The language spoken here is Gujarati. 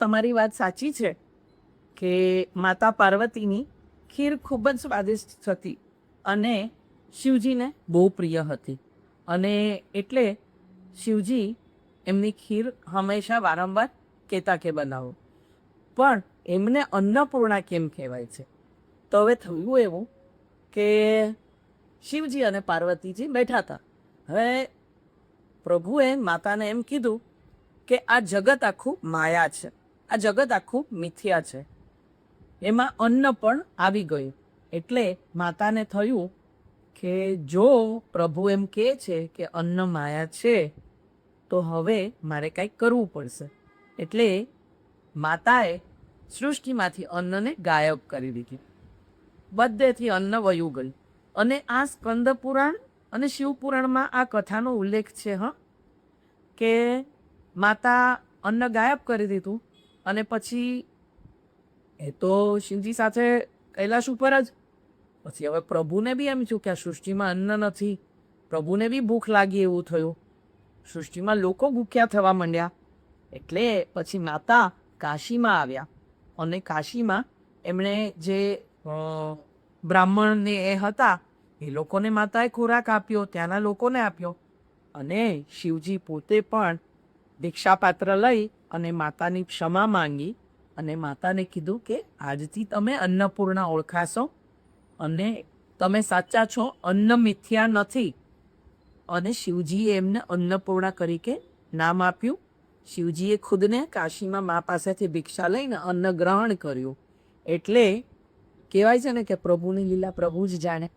તમારી વાત સાચી છે કે માતા પાર્વતીની ખીર ખૂબ જ સ્વાદિષ્ટ હતી અને શિવજીને બહુ પ્રિય હતી. અને એટલે શિવજી એમની ખીર હંમેશા વારંવાર કહેતા કે બનાવો. પણ એમને અન્નપૂર્ણા કેમ કહેવાય છે? તો હવે થયું એવું કે શિવજી અને પાર્વતીજી બેઠા હતા. હવે પ્રભુએ માતાને એમ કીધું કે આ જગત આખું માયા છે, આ જગત આખું મિથ્યા છે, એમાં અન્ન પણ આવી ગયું. એટલે માતાને થયું કે જો પ્રભુ એમ કહે છે કે અન્ન માયા છે તો હવે મારે કંઈક કરવું પડશે. એટલે માતાએ સૃષ્ટિમાંથી અન્નને ગાયબ કરી દીધી, બધેથી અન્ન વયું ગયું. અને આ સ્કંદ પુરાણ અને શિવપુરાણમાં આ કથાનો ઉલ્લેખ છે કે માતા અન્ન ગાયબ કરી દીધું અને પછી એ તો શિવજી સાથે કૈલાશ ઉપર જ. પછી હવે પ્રભુને બી એમ થયું કે આ સૃષ્ટિમાં અન્ન નથી, પ્રભુને બી ભૂખ લાગી એવું થયું, સૃષ્ટિમાં લોકો ભૂખ્યા થવા માંડ્યા. એટલે પછી માતા કાશીમાં આવ્યા અને કાશીમાં એમણે જે બ્રાહ્મણને એ હતા એ લોકોને માતાએ ખોરાક આપ્યો, ત્યાંના લોકોને આપ્યો. અને શિવજી પોતે પણ દીક્ષાપાત્ર લઈ અને માતાની ક્ષમા માંગી અને માતાને કીધું કે આજથી તમે અન્નપૂર્ણા ઓળખાશો અને તમે સાચા છો, અન્ન મિથ્યા નથી. અને શિવજીએ એમને અન્નપૂર્ણા તરીકે નામ આપ્યું. શિવજીએ ખુદને કાશીમાં મા પાસેથી ભિક્ષા લઈને અન્ન ગ્રહણ કર્યું. એટલે કહેવાય છે ને કે પ્રભુની લીલા પ્રભુ જ જાણે.